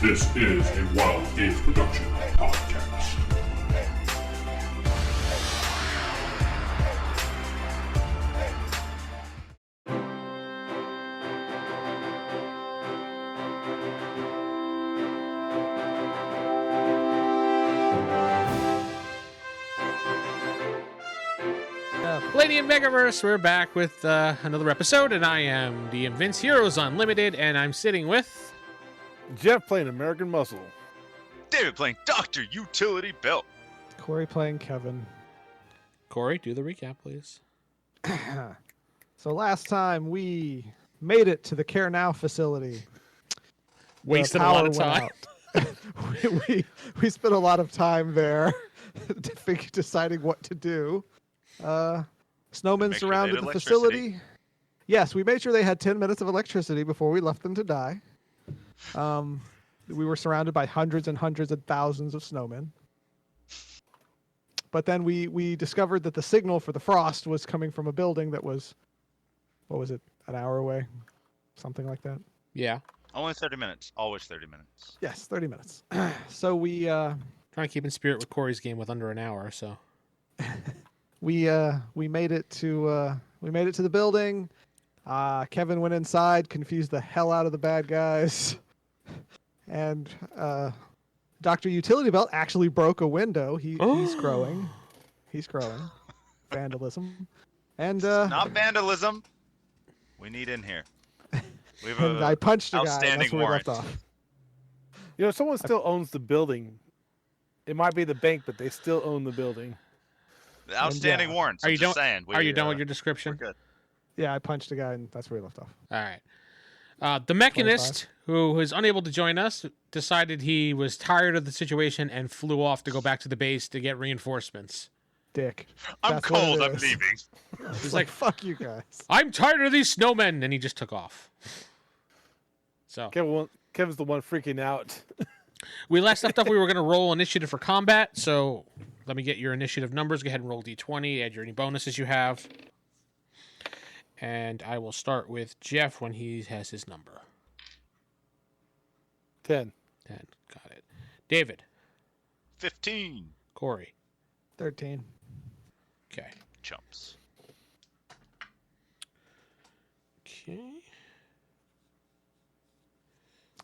This is a Wild Games Production podcast. Palladium Megaverse, we're back with another episode, and I am DM Vince Heroes Unlimited, and I'm sitting with Geoff playing American Muscle. David playing Dr. Utility Belt. Corey playing Kevin. Corey. Do the recap, please. So last time we made it to the Care Now facility. Wasted a lot of time. we spent a lot of time there deciding what to do. Snowmen surrounded the facility. Yes, we made sure they had 10 minutes of electricity before we left them to die. We were surrounded by hundreds and hundreds and thousands of snowmen. But then we discovered that the signal for the frost was coming from a building that was, what was it, an hour away? Something like that. Yeah. Only 30 minutes. Always 30 minutes. Yes, 30 minutes. So we... Trying to keep in spirit with Corey's game with under an hour, so... We made it to the building. Kevin went inside, confused the hell out of the bad guys, and Dr. Utility Belt actually broke a window. He's growing, vandalism, and Not vandalism. We need in here. We have and I punched a guy. outstanding That's where we warrant. left off. You know, someone still owns the building. It might be the bank, but they still own the building. The outstanding warrants. Are you just done? saying. Are you done with your We're description? good. Yeah, I punched a guy, and that's where we left off. All right. The Mechanist, who was unable to join us, decided he was tired of the situation and flew off to go back to the base to get reinforcements. Dick. I'm That's what it cold. I'm is. leaving. He's like, fuck you guys. I'm tired of these snowmen, and he just took off. So Kevin's the one freaking out. we left off. We were going to roll initiative for combat, so let me get your initiative numbers. Go ahead and roll d20. Add your any bonuses you have. And I will start with Geoff when he has his number. 10. 10. Got it. David. 15 Corey. 13. Okay. chumps. Okay.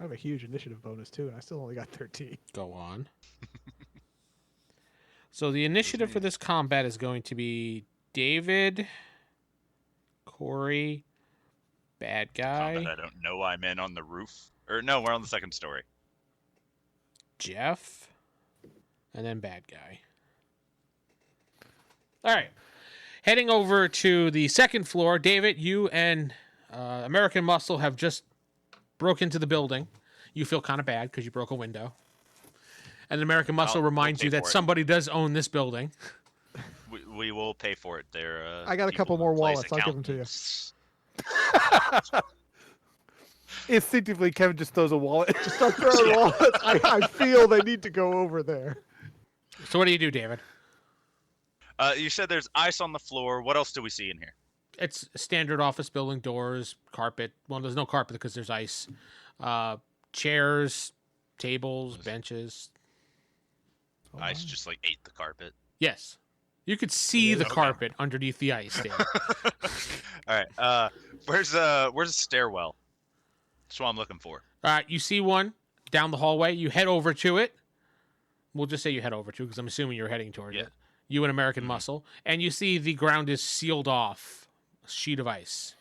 I have a huge initiative bonus too, and I still only got 13. Go on. So the initiative for this combat is going to be David, Corey, bad guy, Combat I don't know I'm in on the roof. Or no, we're on the second story. Geoff, and then bad guy. All right. Heading over to the second floor, David, you and American Muscle have just broke into the building. You feel kind of bad because you broke a window. And American Muscle reminds you that somebody does own this building. We will pay for it. They're I got a couple more wallets. I'll give them to you. Instinctively, Kevin just throws a wallet. Just start throwing wallets. I feel they need to go over there. So what do you do, David? You said there's ice on the floor. What else do we see in here? It's standard office building, doors, carpet. Well, there's no carpet because there's ice. Chairs, tables, benches. Ice just like ate the carpet. Yes. You could see the Okay. carpet underneath the ice, David. All right. Where's the stairwell? That's what I'm looking for. All right, you see one down the hallway. You head over to it. We'll just say you head over to it because I'm assuming you're heading towards it. You and American Muscle. And you see the ground is sealed off. A sheet of ice.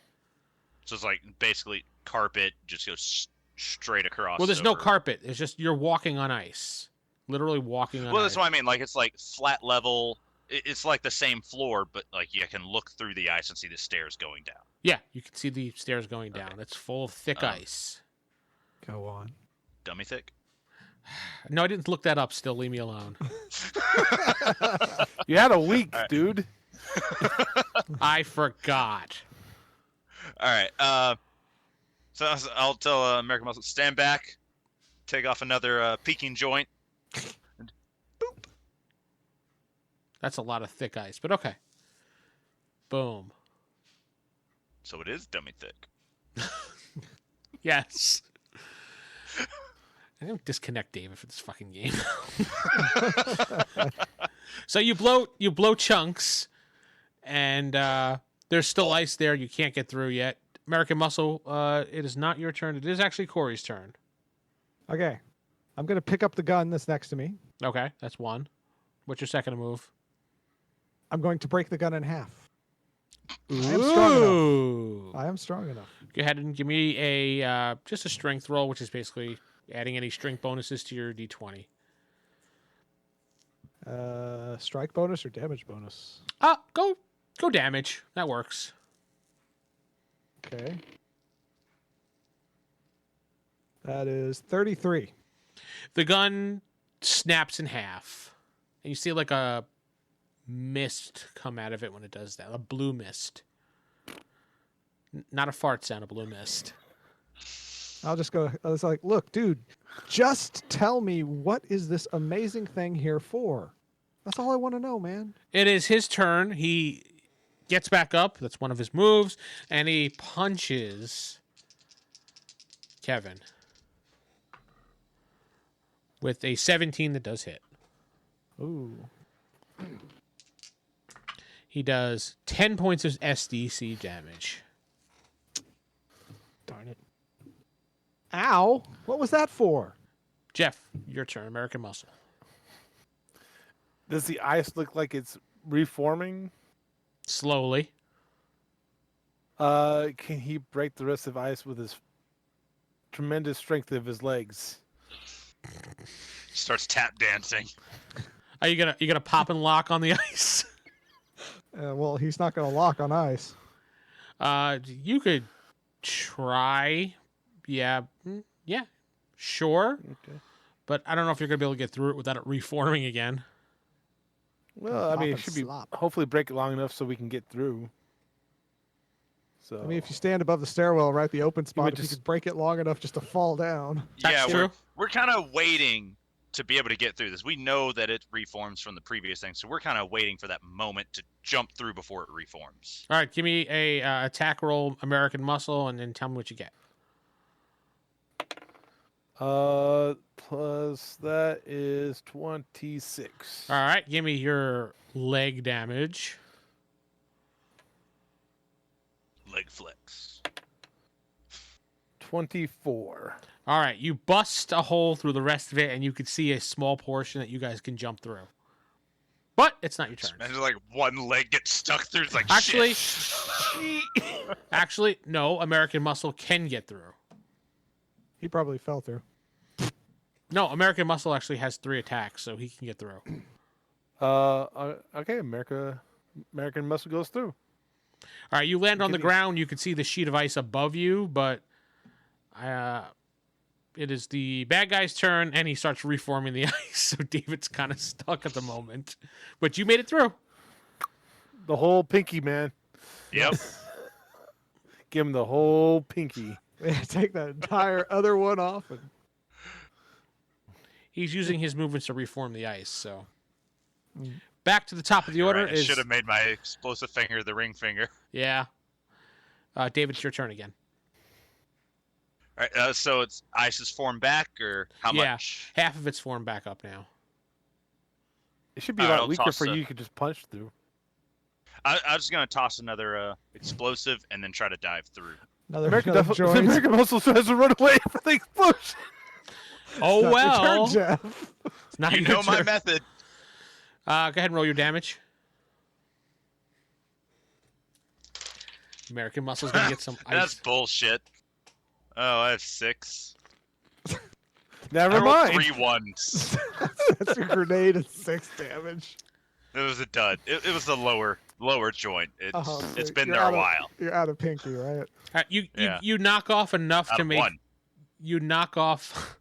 So it's like basically carpet just goes straight across. Well, there's no over- carpet. It's just you're walking on ice. Literally walking on Well, ice. that's what I mean. Like it's like flat level. It's like the same floor, but like you can look through the ice and see the stairs going down. Yeah, you can see the stairs going down. Okay. It's full of thick ice. Go on. Dummy thick. No, I didn't look that up. Still, leave me alone. You had a week, All right. dude. I forgot. All right. So I'll tell American Muscle stand back, take off another peeking joint. That's a lot of thick ice, but okay. Boom. So it is dummy thick. Yes. I'm gonna disconnect David for this fucking game. So you blow chunks, and there's still ice there. You can't get through yet. American Muscle, it is not your turn. It is actually Corey's turn. Okay. I'm going to pick up the gun that's next to me. Okay, that's one. What's your second move? I'm going to break the gun in half. Ooh. I am strong enough. Go ahead and give me a just a strength roll, which is basically adding any strength bonuses to your d20. Strike bonus or damage bonus? Go damage. That works. Okay. That is 33. The gun snaps in half, and you see like a mist come out of it when it does that. A blue mist. Not a fart sound, a blue mist. I was like, look, dude, just tell me, what is this amazing thing here for? That's all I want to know, man. It is his turn. He gets back up. That's one of his moves. And he punches Kevin with a 17 that does hit. Ooh. He does 10 points of SDC damage. Darn it. Ow. What was that for? Geoff, your turn. American Muscle. Does the ice look like it's reforming? Slowly. Can he break the rest of ice with his tremendous strength of his legs? Starts tap dancing. Are you gonna pop and lock on the ice? Well, he's not going to lock on ice. You could try. Yeah. Yeah. Sure. Okay. But I don't know if you're gonna be able to get through it without it reforming again. Well, I Pop mean, it and should be slop. hopefully break it long enough so we can get through. So I mean, if you stand above the stairwell, right, the open spot, would if you just- could break it long enough just to fall down. That's Yeah, true. we're kind of waiting to be able to get through this. We know that it reforms from the previous thing, so we're kind of waiting for that moment to jump through before it reforms. All right, give me a attack roll, American Muscle, and then tell me what you get. plus that is 26. All right, give me your leg damage. Leg flex. 24. All right, you bust a hole through the rest of it, and you can see a small portion that you guys can jump through. But it's not your turn. Imagine like one leg gets stuck through. It's like Actually, shit. actually, no. American Muscle can get through. He probably fell through. No, American Muscle actually has 3 attacks, so he can get through. Okay, American Muscle goes through. All right, you land on the Give me- ground. You can see the sheet of ice above you, but it is the bad guy's turn, and he starts reforming the ice. So David's kind of stuck at the moment, but you made it through. The whole pinky, man. Yep. Give him the whole pinky. Take that entire other one off. And He's using his movements to reform the ice. So back to the top of the order I is should have made my explosive finger the ring finger. yeah. David, it's your turn again. All right, so it's ice is formed back, or how Yeah. much? Half of it's formed back up now. It should be a Alright, lot I'll weaker toss for the- you. You could just punch through. I'm just gonna toss another explosive and then try to dive through. another joint. American Muscle tries to run away from the explosion. Oh Not your well, turn, Geoff. it's not You your know my turn. method. Go ahead and roll your damage. American Muscle's gonna get some That's ice. bullshit. Oh, I have 6. Never I rolled mind. 3 ones. That's a grenade and 6 damage. It was a dud. It was the lower joint. So It's been you're there out a of- while. You're out of pinky, right? All right, Yeah. you knock off enough Out to of make 1. you knock off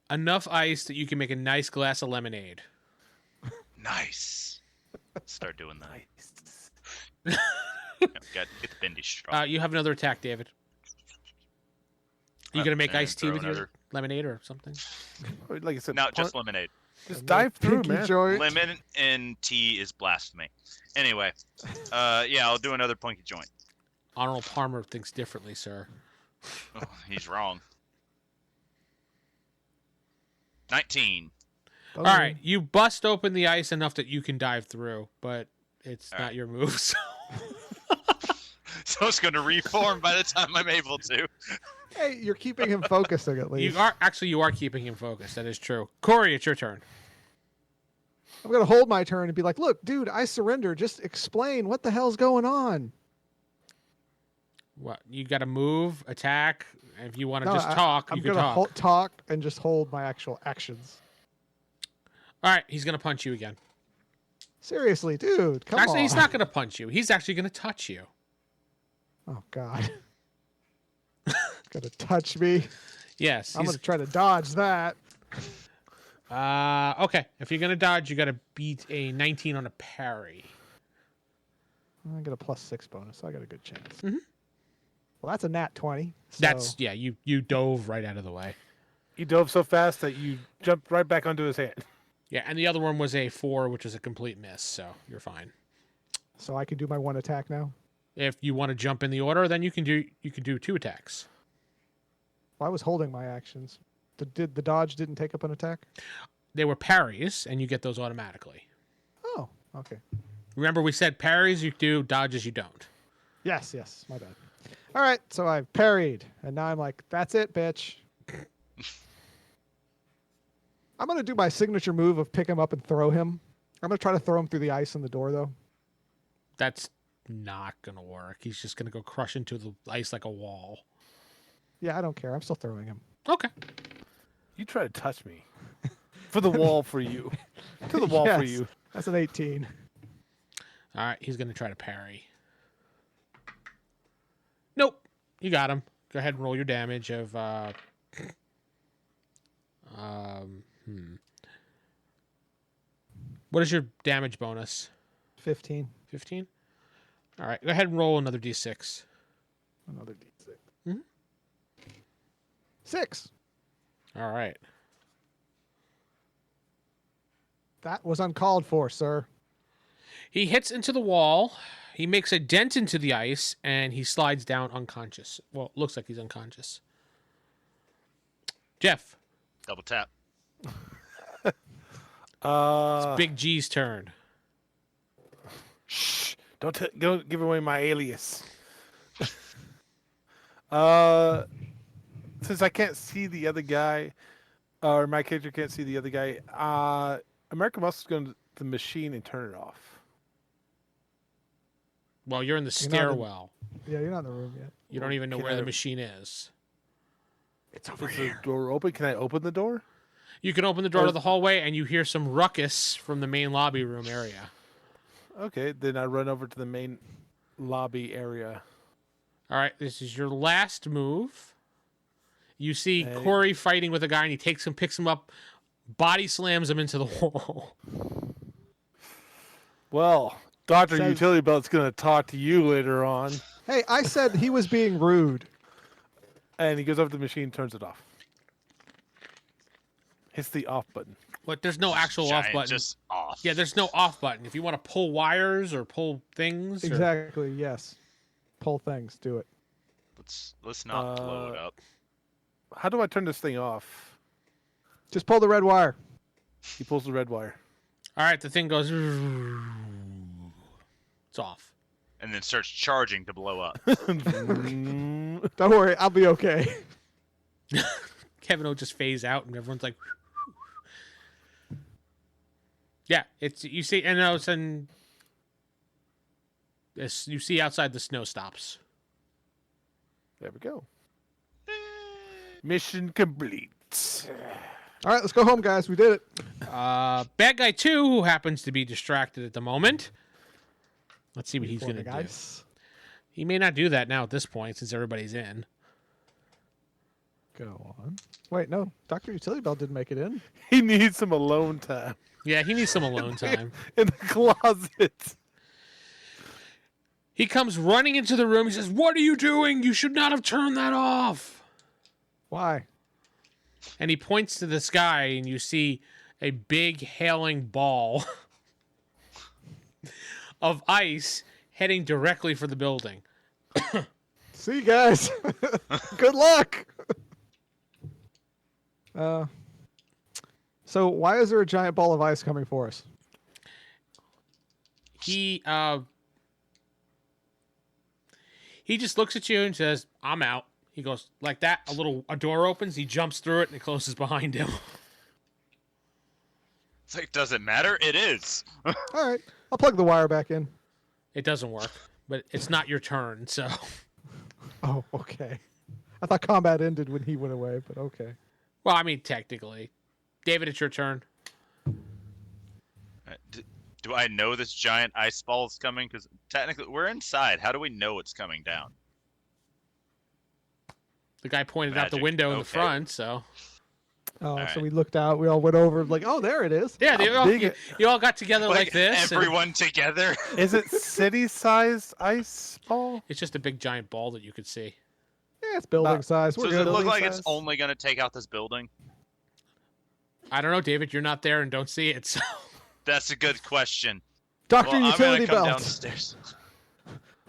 enough ice that you can make a nice glass of lemonade. Nice. Start doing that. Yep, get the bendy straw. You have another attack, David. Are you gonna make And iced tea throw with your another- lemonade or something? Like I said, No, just lemonade. just dive through, Pinky man. joint. Lemon and tea is blasphemy. Anyway, yeah, I'll do another punky joint. Arnold Palmer thinks differently, sir. Oh, he's wrong. 19. All right, you bust open the ice enough that you can dive through, but it's All not right. your move. So. So it's going to reform by the time I'm able to. Hey, you're keeping him focusing at least. You are keeping him focused. That is true. Corey, it's your turn. I'm gonna hold my turn and be like, "Look, dude, I surrender. Just explain what the hell's going on." What you got to move, attack. If you want to No, just talk, I'm you can gonna talk. talk and just hold my actual actions. All right, he's gonna punch you again. Seriously, dude, come Actually, on. he's not gonna punch you. He's actually gonna touch you. Oh God. Gonna touch me. Yes. I'm gonna try to dodge that. Okay. If you're gonna dodge, you gotta beat a 19 on a parry. I get a +6 bonus, so I got a good chance. Mhm. Well, that's a nat 20. So That's You dove right out of the way. You dove so fast that you jumped right back onto his hand. Yeah, and the other one was a 4, which is a complete miss. So you're fine. I can do my one attack now. If you want to jump in the order, then you can do 2 attacks. Well, I was holding my actions. The dodge didn't take up an attack? They were parries, and you get those automatically. Oh, okay. Remember, we said parries you do, dodges you don't. Yes, my bad. All right, so I parried, and now I'm like, that's it, bitch. I'm going to do my signature move of pick him up and throw him. I'm going to try to throw him through the ice in the door, though. That's not going to work. He's just going to go crush into the ice like a wall. Yeah, I don't care. I'm still throwing him. Okay. You try to touch me. For the wall for you. To the wall for Yes, you. That's an 18. All right, he's going to try to parry. Nope. You got him. Go ahead and roll your damage of... What is your damage bonus? 15. 15? All right, go ahead and roll another d6. Another D6. Mhm. 6. All right. That was uncalled for, sir. He hits into the wall. He makes a dent into the ice, and he slides down unconscious. Well, it looks like he's unconscious. Geoff, Double tap. it's Big G's turn. Shh! Don't give away my alias. Since I can't see the other guy, or my character can't see the other guy, American Muscle's going to the machine and turn it off. Well, you're in the You're not in- stairwell. Yeah, you're not in the room yet. You don't even know Can where I- the machine is. It's over Is the door open? Can I open the door? You can open the door to the hallway, and you hear some ruckus from the main lobby room area. Okay, then I run over to the main lobby area. All right, this is your last move. You see Hey. Corey fighting with a guy, and he takes him, picks him up, body slams him into the wall. Well, Dr. Says- Utility Belt's going to talk to you later on. Hey, I said he was being rude. And he goes over to the machine, turns it off. Hits the off button. But there's no actual off Giant, button. just off. Yeah, there's no off button. If you want to pull wires or pull things, or- Exactly, yes. Pull things, do it. Let's not blow it up. How do I turn this thing off? Just pull the red wire. He pulls the red wire. all right, the thing goes. It's off. And then starts charging to blow up. Mm, Don't worry, I'll be okay. Kevin will just phase out, and everyone's like, "Yeah, it's you see." And all of a sudden, this you see outside the snow stops. there we go. Mission complete. All right, let's go home, guys. We did it. Bad guy 2, who happens to be distracted at the moment. Let's see what he's going to do. Guys, He may not do that now at this point since everybody's in. go on. Wait, no. Dr. Utility Belt didn't make it in. He needs some alone time Yeah, he needs some alone time. in the closet. He comes running into the room. He says, "What are you doing? You should not have turned that off." Why? And he points to the sky, and you see a big hailing ball of ice heading directly for the building. See you guys. Good luck. So why is there a giant ball of ice coming for us? He just looks at you and says, "I'm out." He goes like that. A door opens. He jumps through it and it closes behind him. It's like, does it matter? It is. All right, I'll plug the wire back in. It doesn't work, but it's not your turn, so. Oh, okay. I thought combat ended when he went away, but okay. Well, I mean, technically. David, it's your turn. Do I know this giant ice ball is coming? Because technically, we're inside. How do we know it's coming down? The guy pointed out the Magic. window in the Okay. front, so. Oh, All so right. we looked out. We all went over, like, oh, there it is. Yeah, big you all got together like this. and Everyone together. Is it city-sized ice ball? It's just a big giant ball that you could see. Yeah, it's building size. So We're does it good. look like size? it's only going to take out this building? I don't know, David. You're not there and don't see it, so. That's a good question. Dr. Well, I'm Utility gonna come Belt. downstairs.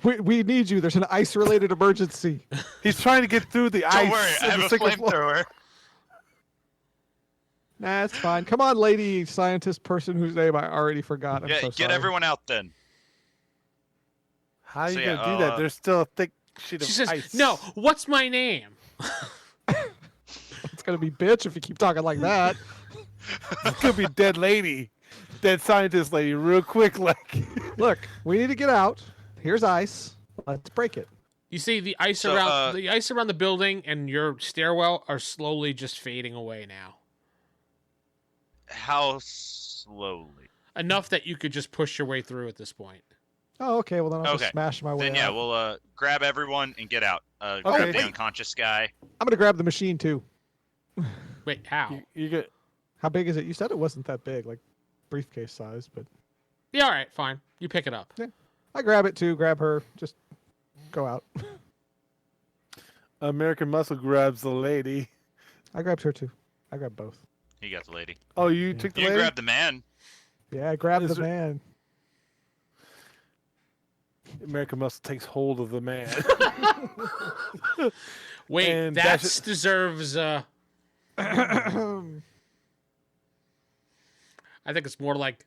We need you. There's an ice-related emergency. He's trying to get through the ice. Don't worry, I in have the a second floor. flamethrower. Nah, it's fine. Come on, lady scientist person whose name I already forgot. I'm Yeah, so get sorry. everyone out then. How are you So, gonna yeah, do that? There's still a thick sheet of She says, ice. "No, what's my name?" It's gonna be bitch if you keep talking like that. It could be dead lady, dead scientist lady, real quick. Like, Look, we need to get out. Here's ice. Let's break it. You see the ice So, around the building and your stairwell are slowly just fading away now. How slowly? Enough that you could just push your way through at this point. Oh, okay. Well, then I'll Okay. just smash my way Then yeah, out. we'll grab everyone and get out. Okay. Grab the Wait. unconscious guy. I'm gonna grab the machine too. Wait, how? you get. How big is it? You said it wasn't that big, like briefcase size, but Yeah, all right, fine. You pick it up. I grab it too. Grab her. Just go out. American Muscle grabs the lady. I grabbed her too. I grabbed both. He got the lady. Oh, you took the You lady? grab the man. Yeah, I grabbed Is the there- man. American Muscle takes hold of the man. Wait, And that dash it- deserves. I think it's more like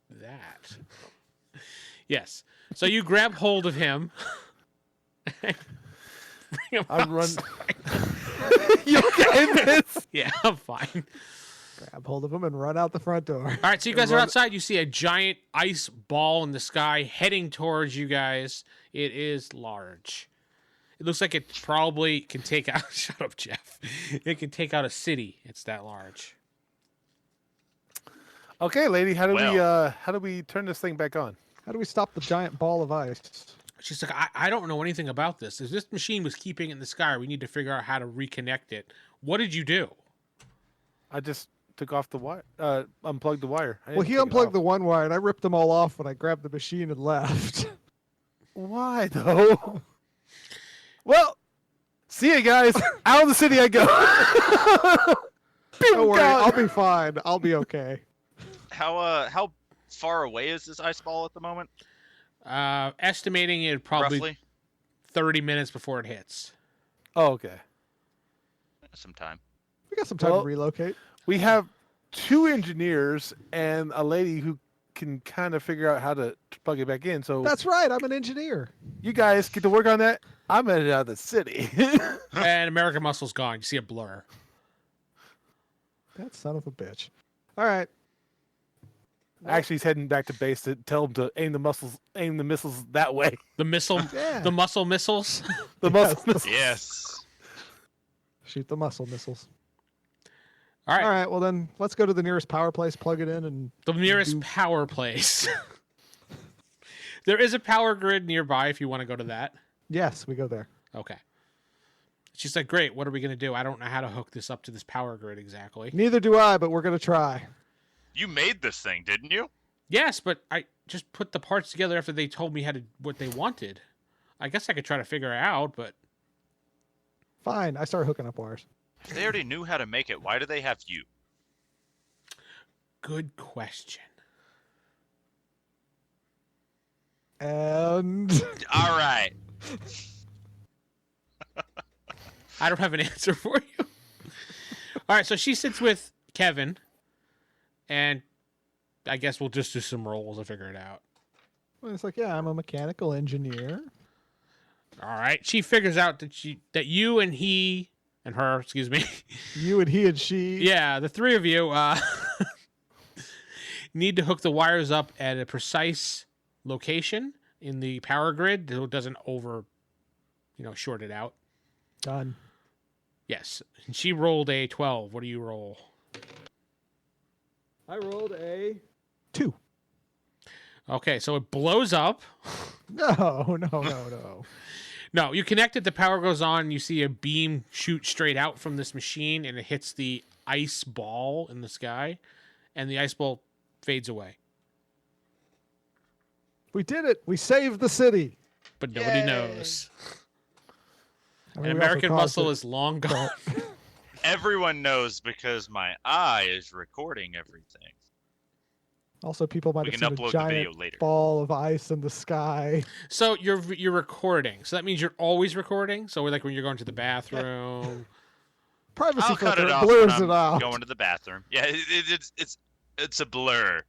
that. Yes. So you grab hold of him. Bring him I run. outside. You okay, Vince? Yeah, I'm fine. Grab hold of him and run out the front door. All right, so you guys are Run- outside. You see a giant ice ball in the sky heading towards you guys. It is large. It looks like it probably can take out. Shut up, Jeff. It can take out a city. It's that large. Okay, lady. How do Well. we turn this thing back on? How do we stop the giant ball of ice? She's like, I don't know anything about this. If this machine was keeping it in the sky, we need to figure out how to reconnect it. What did you do? I just took off the wire. Unplugged the wire. I Well, didn't he take it unplugged off. the one wire, and I ripped them all off when I grabbed the machine and left. Why though? Well, see you guys. Out of the city I go. Don't worry, God. I'll be fine. I'll be okay. How far away is this ice ball at the moment? Estimating it probably Roughly. 30 minutes before it hits. Oh, okay. Some time. We got some time Well- to relocate. We have 2 engineers and a lady who can kind of figure out how to plug it back in. So That's right. I'm an engineer. you guys get to work on that. I'm headed out of the city. And American Muscle's gone. You see a blur. That son of a bitch. All right. Actually, he's heading back to base to tell him to aim the missiles that way. The missile, Yeah. the muscle missiles. The muscle missiles. Yes. Shoot the muscle missiles. All right, All right. Well, then let's go to the nearest power place, plug it in, and the nearest power place. There is a power grid nearby if you want to go to that. yes, we go there. Okay. She's like, great, what are we going to do? I don't know how to hook this up to this power grid exactly. Neither do I, but we're gonna try. You made this thing, didn't you? Yes, but I just put the parts together after they told me what they wanted. I guess I could try to figure it out, but Fine. I start hooking up wires. If they already knew how to make it, why do they have you? good question. And All right. I don't have an answer for you. All right, so she sits with Kevin, and I guess we'll just do some rolls to figure it out. Well, it's like, yeah, I'm a mechanical engineer. All right. She figures out that you and her, excuse me. You and he and she. Yeah, the three of you need to hook the wires up at a precise location in the power grid so it doesn't short it out. Done. Yes. And she rolled a 12. What do you roll? I rolled a 2. Okay, so it blows up. No. No, you connect it, the power goes on, you see a beam shoot straight out from this machine, and it hits the ice ball in the sky, and the ice ball fades away. We did it. We saved the city. But nobody knows. I mean, And we also American caused Muscle it, is long gone. but- Everyone knows because my eye is recording everything. Also, people might We have can seen upload a the giant video later. ball of ice in the sky. So you're recording. So that means you're always recording. So like when you're going to the bathroom. Privacy I'll cut filter it off blurs when it I'm out. going to the bathroom. Yeah, it's a blur.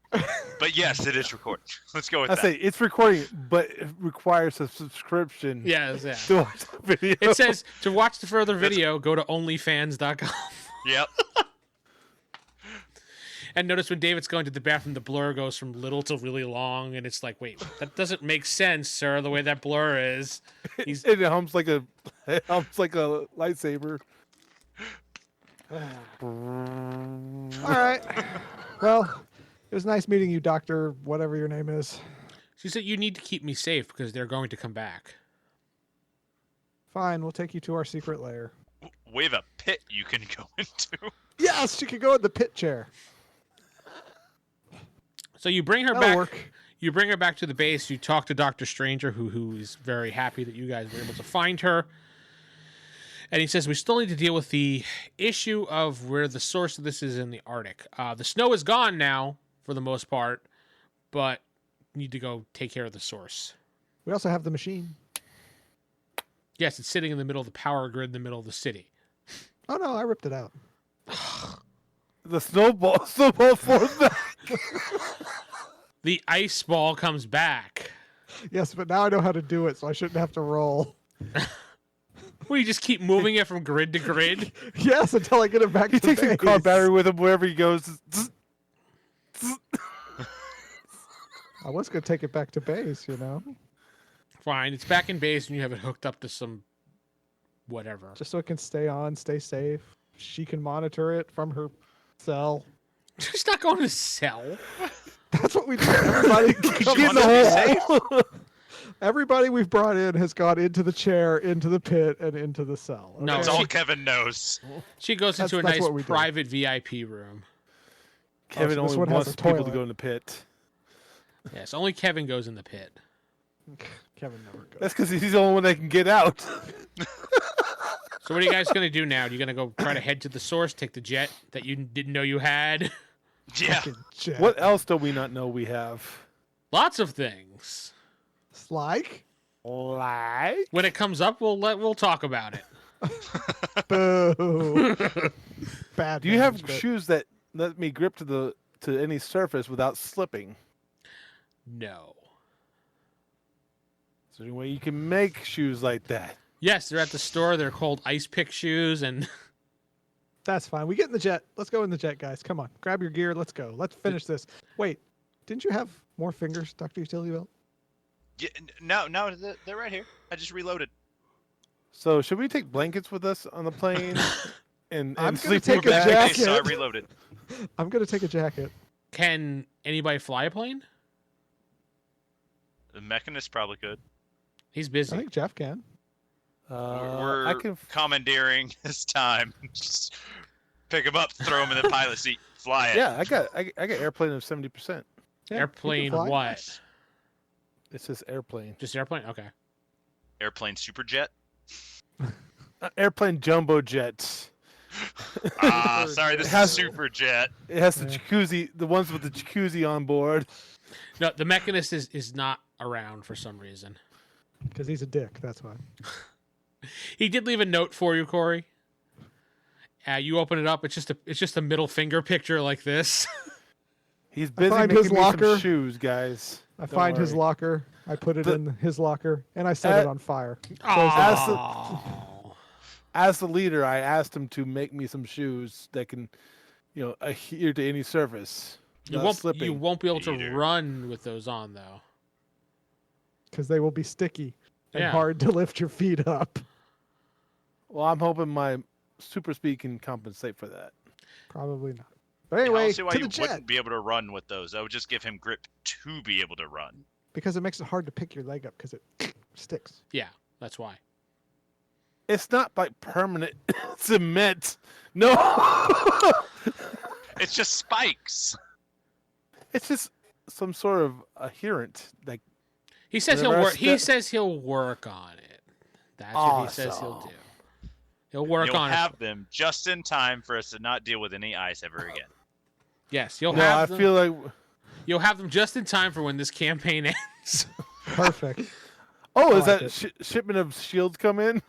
But yes, it is recording. Let's go with I that. say it's recording, but it requires a subscription. Yes, yeah. To watch the video. It says to watch the further video, go to onlyfans.com. Yep. And notice when David's going to the bathroom, the blur goes from little to really long, and it's like, wait, that doesn't make sense, sir. The way that blur is, he's it hums like a lightsaber. All right. Well, it was nice meeting you, Doctor, whatever your name is. She said you need to keep me safe because they're going to come back. Fine, we'll take you to our secret lair. We have a pit you can go into. Yes, she could go in the pit chair. So you bring her That'll back. work. You bring her back to the base. You talk to Dr. Stranger, who is very happy that you guys were able to find her. And he says, we still need to deal with the issue of where the source of this is in the Arctic. The snow is gone now, for the most part, but you need to go take care of the source. We also have the machine. Yes, it's sitting in the middle of the power grid in the middle of the city. Oh, no, I ripped it out. The snowball falls back. The ice ball comes back. Yes, but now I know how to do it, so I shouldn't have to roll. Well, you just keep moving it from grid to grid. Yes, until I get it back He to takes a base. car battery with him wherever he goes. I was going to take it back to base, you know, Fine, it's back in base and you have it hooked up to some whatever. just so it can stay on, stay safe. She can monitor it from her cell. She's not going to sell. That's what we do. Everybody, Get in the hole. everybody we've brought in has gone into the chair, into the pit, and into the cell. No, That's she- all Kevin knows. She goes into a That's nice what we do. private VIP room. Kevin so this only one has wants a people to toilet. go in the pit. Yes, only Kevin goes in the pit. Kevin never goes. That's because he's the only one that can get out. So what are you guys going to do now? Are you going to go try to head to the source, take the jet that you didn't know you had? Yeah. Fucking jet. What else do we not know we have? Lots of things. It's like? Like? When it comes up, we'll talk about it. Boo. Bad Do you have management. shoes that let me grip to any surface without slipping? No. Is there any way you can make shoes like that? Yes, they're at the store. They're called Ice Pick shoes, and That's fine. We get in the jet. Let's go in the jet, guys. Come on. Grab your gear. Let's go. Let's finish this. Wait, didn't you have more fingers, Dr. Utility Belt? Yeah, no, they're right here. I just reloaded. So should we take blankets with us on the plane and I'm gonna sleep take in a our Okay, bags? jacket. so I reloaded. I'm going to take a jacket. can anybody fly a plane? The Mechanist probably could. He's I busy. think Geoff can. We're I can. commandeering his time. Just pick him up, throw him in the pilot seat, fly it. Yeah, I got airplane of 70%. Yeah, he Airplane can fly. what? It says airplane. Just airplane? Okay. Airplane superjet. Airplane jumbo jets. Ah, sorry, this has- is superjet. It has the Yeah. jacuzzi, the ones with the jacuzzi on board. No, the Mechanist is not around for some reason. Because he's a dick. That's why. He did leave a note for you, Corey. You open it up. It's just a middle finger picture like this. He's busy find making his me locker. some shoes, guys. I Don't find his worry. locker. I put it The- in his locker, and I set it on fire. Oh. As the leader, I asked him to make me some shoes that can, adhere to any surface. You without won't. slipping. You won't be able to Peter. run with those on though. Because they will be sticky and Yeah. hard to lift your feet up. Well, I'm hoping my super speed can compensate for that. Probably not. But I anyway, don't see why to you the jet. wouldn't be able to run with those. That would just give him grip to be able to run. Because it makes it hard to pick your leg up because it sticks. Yeah, that's why. It's not like permanent cement. No, It's just spikes. it's just some sort of adherent. Like, He says Whenever I he'll work. He step- says he'll work on it. That's what he says he'll Awesome. do. He'll work You'll on have it. them just in time for us to not deal with any ice ever again. Yes, you'll no, I have them. feel like. You'll have them just in time for when this campaign ends. Perfect. Oh, I is like that shipment of shields come in?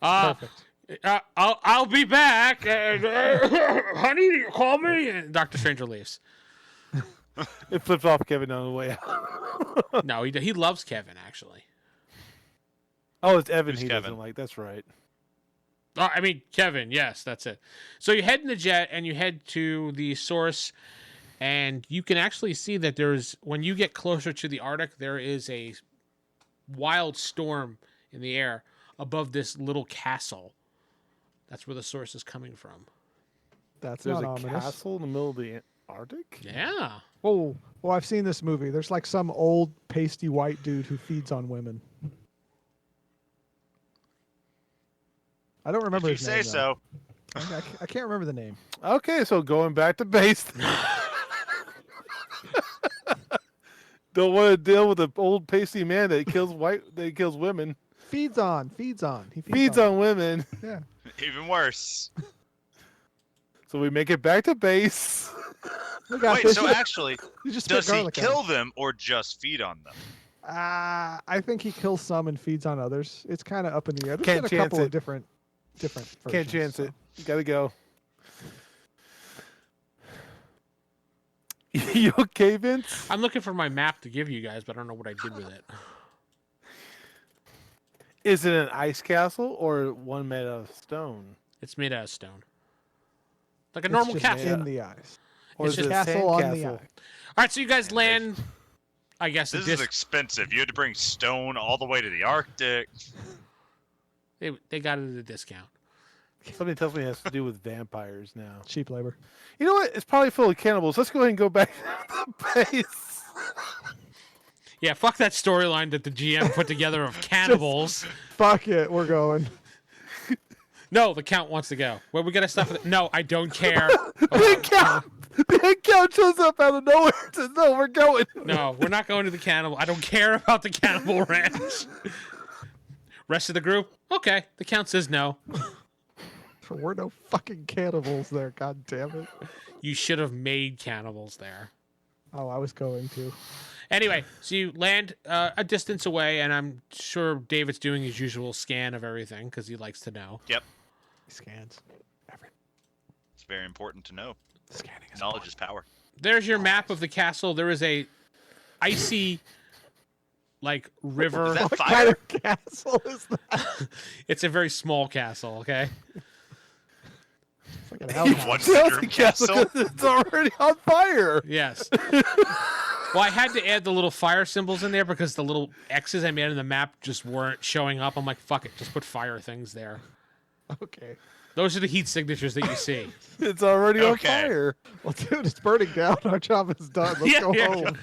Perfect. I'll be back. Honey, you call me. And Dr. Stranger leaves. It flips off Kevin on the way out. No, he loves Kevin actually. Oh, it's Evan Who's he Kevin? doesn't like. That's right. Oh, I mean Kevin. Yes, that's it. So you head in the jet and you head to the source, and you can actually see that when you get closer to the Arctic, there is a wild storm in the air above this little castle. That's where the source is coming from. That's There's not a ominous. castle in the middle of the Arctic. Yeah. Oh, well, I've seen this movie. There's like some old pasty white dude who feeds on women. I don't remember If you his say name. so. Though. I can't remember the name. Okay, so going back to base. Don't want to deal with an old pasty man that kills women. Feeds on. He Feeds on women. Yeah. Even worse. So we make it back to base. We got Wait, this. so actually, You just does spit he garlic kill at them or just feed on them? him. I think he kills some and feeds on others. It's kind of up in the air. There's Can't been a chance couple of it. different versions. Can't chance it. You gotta go. You okay, Vince? I'm looking for my map to give you guys, but I don't know what I did with it. Is it an ice castle or one made out of stone? It's made out of stone. Like a It's normal just castle. in the ice. Or It's is just it a castle on the sandcastle? ice. All right, so you guys land. I guess This a is expensive. You had to bring stone all the way to the Arctic. they got it at a discount. Somebody tells me it has to do with vampires now. Cheap labor. You know what? It's probably full of cannibals. Let's go ahead and go back to the base. Yeah, fuck that storyline that the GM put together of cannibals. Fuck it. We're going. No, the count wants to go. Well, we gotta stop it. No, I don't care. The head count shows up out of nowhere and says, no, we're going. No, we're not going to the cannibal. I don't care about the cannibal ranch. Rest of the group? Okay. The count says no. There were no fucking cannibals there. God damn it. You should have made cannibals there. Oh, I was going to. Anyway, so you land a distance away, and I'm sure David's doing his usual scan of everything because he likes to know. Yep. He scans. It's very important to know. Scanning is Knowledge is power. There's your map of the castle. There is a icy, like, river. Is that What fire? kind of castle is that? It's a very small castle, okay? It's like an outhouse. One Tells bedroom the castle castle. 'cause it's already on fire. Yes. Well, I had to add the little fire symbols in there because the little X's I made on the map just weren't showing up. I'm like, fuck it, just put fire things there. Okay. Those are the heat signatures that you see. It's already Okay. on fire. Well, dude, it's burning down. Our job is done. Let's Yeah, go yeah. home.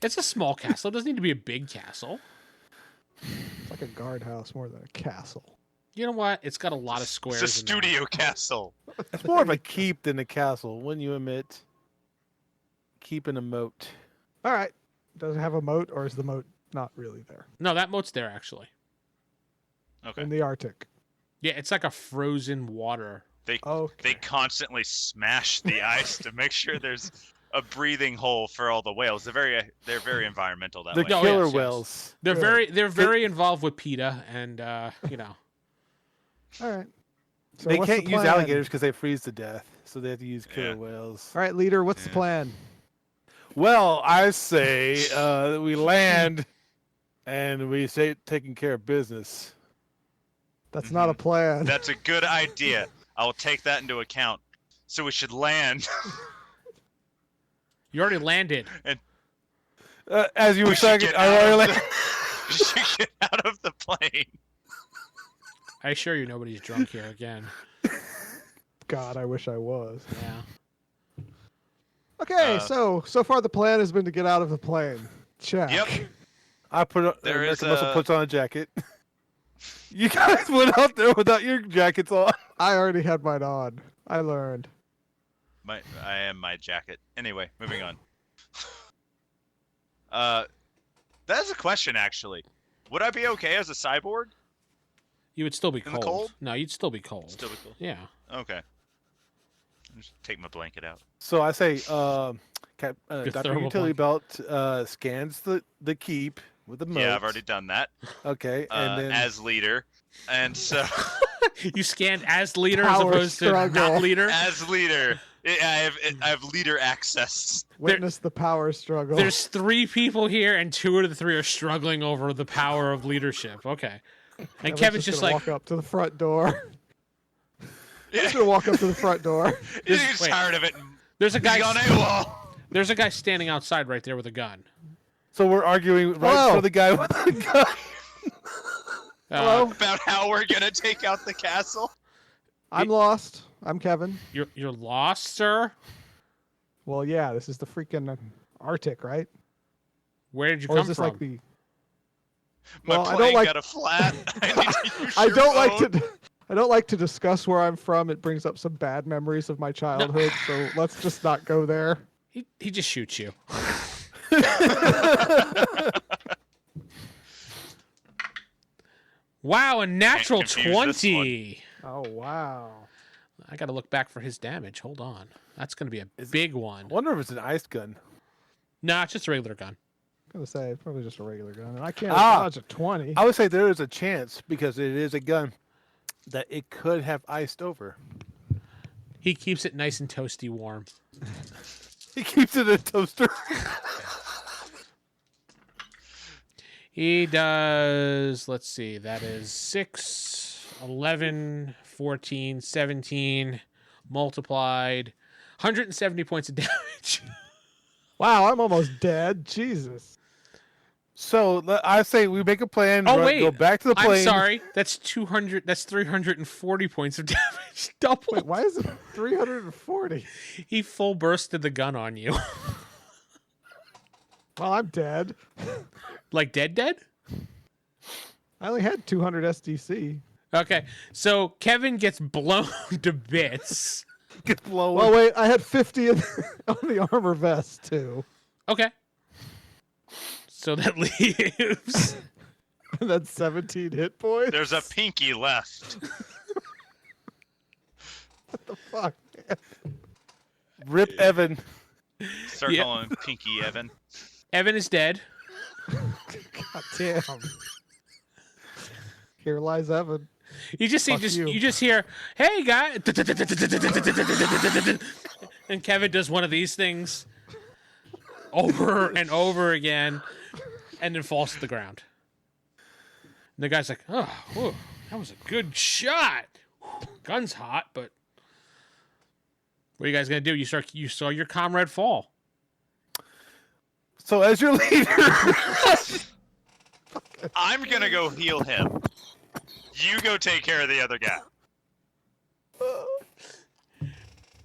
It's a small castle. It doesn't need to be a big castle. It's like a guardhouse more than a castle. You know what? It's got a lot of squares. It's a in there. studio castle. It's more of a keep than a castle, wouldn't you admit? Keep in a moat. All right. Does it have a moat, or is the moat not really there? No, that moat's there actually. Okay. In the Arctic. Yeah, it's like a frozen water. They Okay. constantly smash the ice to make sure there's a breathing hole for all the whales. They're very environmental that The way. Oh, killer yes, yes. whales. They're Good. they're very involved with PETA, and you know. All right. So They what's the can't use plan? alligators because they freeze to death, so they have to use killer Yeah. whales. All right, leader, what's the Yeah. plan? Well, I say that we land and we say taking care of business. That's not a plan. That's a good idea. I will take that into account. So we should land. You already landed. As you were We should saying, get I out already of we should get out of the plane. I assure you, nobody's drunk here again. God, I wish I was. Yeah. Okay, so far the plan has been to get out of the plane. Check. Yep. I put on, There is American Muscle a- puts on a jacket. You guys went out there without your jackets on. I already had mine on. I learned. I am my jacket. Anyway, moving on. That's a question actually. Would I be okay as a cyborg? You would still be In the cold. cold? No, you'd still be cold. Still be cool. Yeah. Okay. Just take my blanket out. So I say, Dr. thermal Utility Belt scans the keep with the modes. Yeah, I've already done that. Okay, and then as leader, and so You scanned as leader as Power opposed to struggle. not leader. as leader, I have leader access. Witness the power struggle. There's 3 people here, and 2 of the 3 are struggling over the power of leadership. Okay. And Kevin's just gonna like, walk up to the front door. He's gonna walk up to the front door. He's wait. tired of it. there's a He's on guy. AWOL. There's a guy standing outside right there with a gun. so we're arguing right Hello. for the guy with the gun. Hello? About how we're gonna take out the castle. I'm lost. I'm Kevin. You're lost, sir. Well, yeah, this is the freaking Arctic, right? Where did you Or come is this from? like the? My Well, I don't plane like- got a flat. I need to use I your don't like phone. to. I don't like to discuss where I'm from. It brings up some bad memories of my childhood. So let's just not go there. He just shoots you. Wow, a natural confuse this 20. Oh wow! I got to look back for his damage. Hold on. That's going to be a big one. I wonder if it's an ice gun. Nah, it's just a regular gun. I'm gonna say it's probably just a regular gun, and I can't Ah. dodge a 20. I would say there is a chance because it is a gun that it could have iced over. He keeps it nice and toasty warm. He keeps it in a toaster. He does, let's see, that is 6, 11, 14, 17, multiplied, 170 points of damage. Wow, I'm almost dead. Jesus. So I say we make a plan. Oh, wait. Go back to the plane. I'm sorry. That's 200, that's 340 points of damage. Double. Wait, why is it 340? He full bursted the gun on you. Well, I'm dead. Like dead? I only had 200 SDC. Okay, so Kevin gets blown to bits. Get blown. Well, wait, I had 50 on the armor vest too. Okay. So that leaves. And then 17 hit points. There's a pinky left. What the fuck? Man? Rip Evan. Start Yeah. calling him Pinky Evan. Evan is dead. God damn. Here lies Evan. You just see, Fuck you. you just hear, "Hey, guy," and Kevin does one of these things over and over again, and then falls to the ground. And the guy's like, "Oh, whew, that was a good shot. Gun's hot, but what are you guys gonna do? You saw your comrade fall. So as your leader, I'm gonna go heal him. You go take care of the other guy.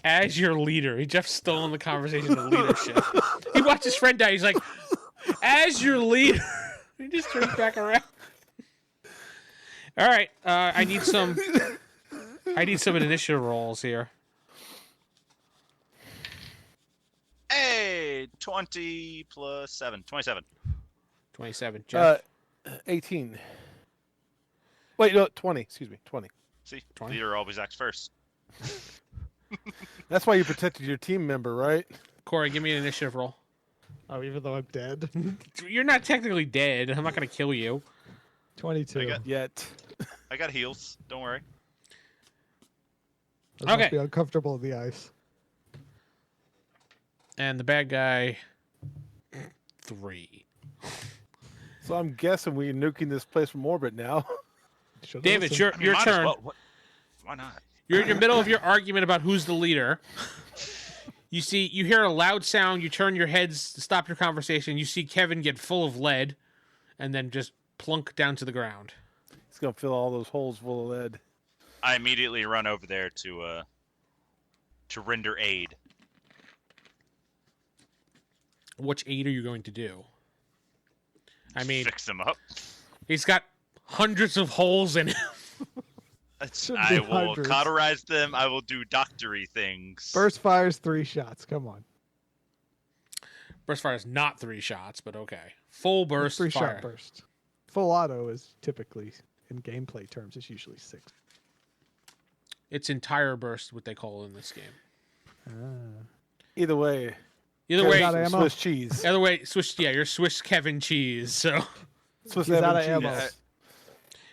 As your leader." Jeff's still in the conversation of leadership. He watched his friend die. He's like, "As your leader," he just turns back around. All right, I need some initiative rolls here. Hey, 20 plus 7, 27. 27. Jeff. 18. Wait, no, 20. Excuse me, 20. See, 20. leader always acts first. That's why you protected your team member, right? Corey, give me an initiative roll. Oh, even though I'm dead. You're not technically dead. I'm not going to kill you. 22. I got- Yet. I got heals. Don't worry. This must Okay. be uncomfortable in the ice. And the bad guy 3. So I'm guessing we're nuking this place from orbit now. Should've David, listened. your Might as turn. well. Why not? You're in the middle of your argument about who's the leader. You hear a loud sound. You turn your heads to stop your conversation. You see Kevin get full of lead, and then just plunk down to the ground. He's gonna fill all those holes full of lead. I immediately run over there to render aid. Which aid are you going to do? I mean, Fix him up. he's got hundreds of holes in him. Shouldn't I be will hundreds. cauterize them. I will do doctory things. Burst fires 3 shots. Come on. Burst fire is not 3 shots, but okay. Full burst 3 fire. shot burst. Full auto is typically, in gameplay terms, it's usually 6. It's entire burst, what they call in this game. Either way, Either Kevin's way, out of ammo. Swiss cheese. either way, you're Swiss Kevin cheese. So Swiss He's out of Evan ammo. cheese.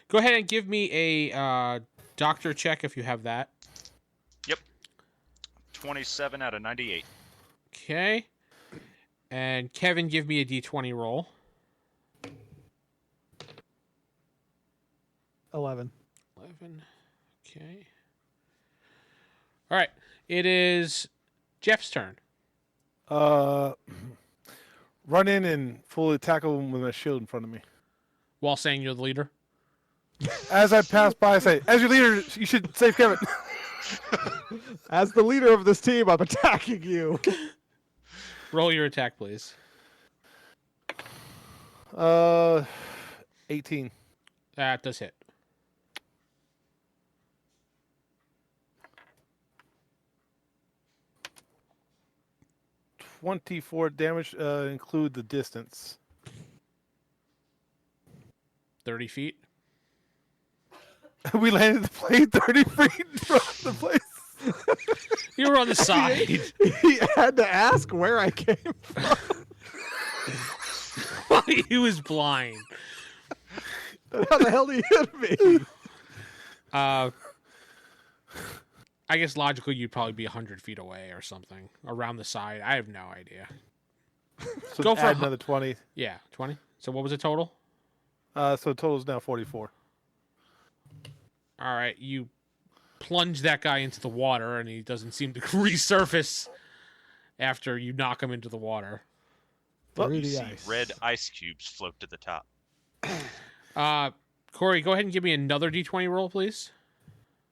go ahead and give me a doctor check if you have that. 27 out of 98. Okay. And Kevin, give me a d20 roll. 11. 11. Okay. All right. It is Jeff's turn. Run in and fully tackle him with my shield in front of me. While saying you're the leader. As I pass by, I say, "As your leader, you should save Kevin." As the leader of this team, I'm attacking you. Roll your attack, please. 18. That does hit. $24 damage. Include the distance. 30 feet. We landed the plane 30 feet from the place. You were on the side. He had to ask where I came from. He was blind. How the hell did he hit me? I guess logically you'd probably be 100 feet away or something. Around the side. I have no idea. So Go for add a- another 20. Yeah, 20. So what was the total? So total is now 44. All right, you plunge that guy into the water, and he doesn't seem to resurface after you knock him into the water. Through You the see ice. red ice cubes float to the top. Corey, go ahead and give me another d20 roll, please.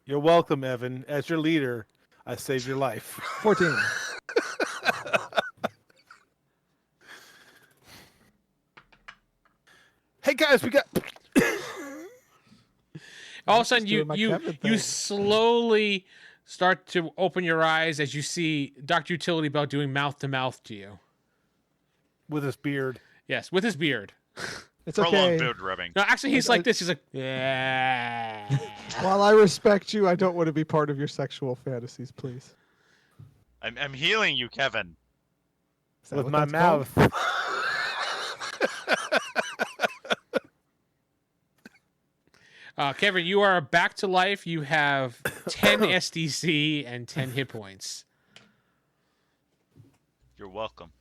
You're welcome, Evan. As your leader, I saved your life. 14. Hey guys, we got. All of a sudden, Just you doing my you Kevin you thing. slowly start to open your eyes as you see Dr. Utility Belt doing mouth to mouth to you. With his beard. Yes, with his beard. It's Prolonged okay. build rubbing. No, actually, he's like this. He's like, yeah. While I respect you, I don't want to be part of your sexual fantasies, please. I'm healing you, Kevin. Is that With what my that's called? mouth. Kevin, you are back to life. You have 10 SDC and 10 hit points. You're welcome.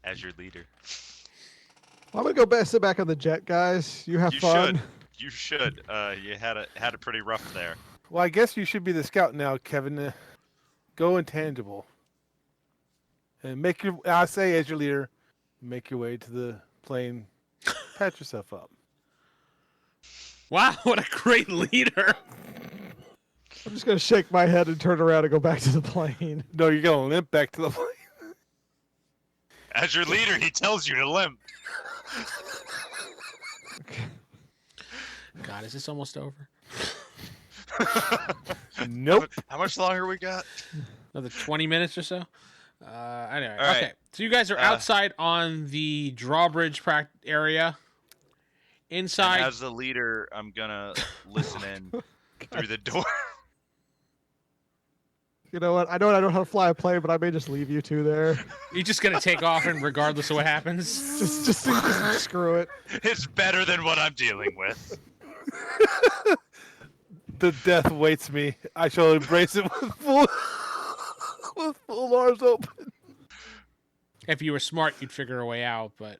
As your leader. I'm gonna go sit back on the jet, guys. You have You fun. should. You should. You had it pretty rough there. Well, I guess you should be the scout now, Kevin. Go intangible. And make your. I say, as your leader, make your way to the plane. Patch yourself up. Wow, what a great leader. I'm just gonna shake my head and turn around and go back to the plane. No, you're gonna limp back to the plane. As your leader, he tells you to limp. God, is this almost over? Nope. How much longer we got? Another 20 minutes or so? Anyway, All right. okay. So you guys are outside on the drawbridge area. Inside, And as the leader, I'm gonna listen in through the door. You know what? I know I don't know how to fly a plane, but I may just leave you two there. you're just going to take off and regardless of what happens? just screw it. It's better than what I'm dealing with. The death waits me. I shall embrace it with full arms open. If you were smart, you'd figure a way out, but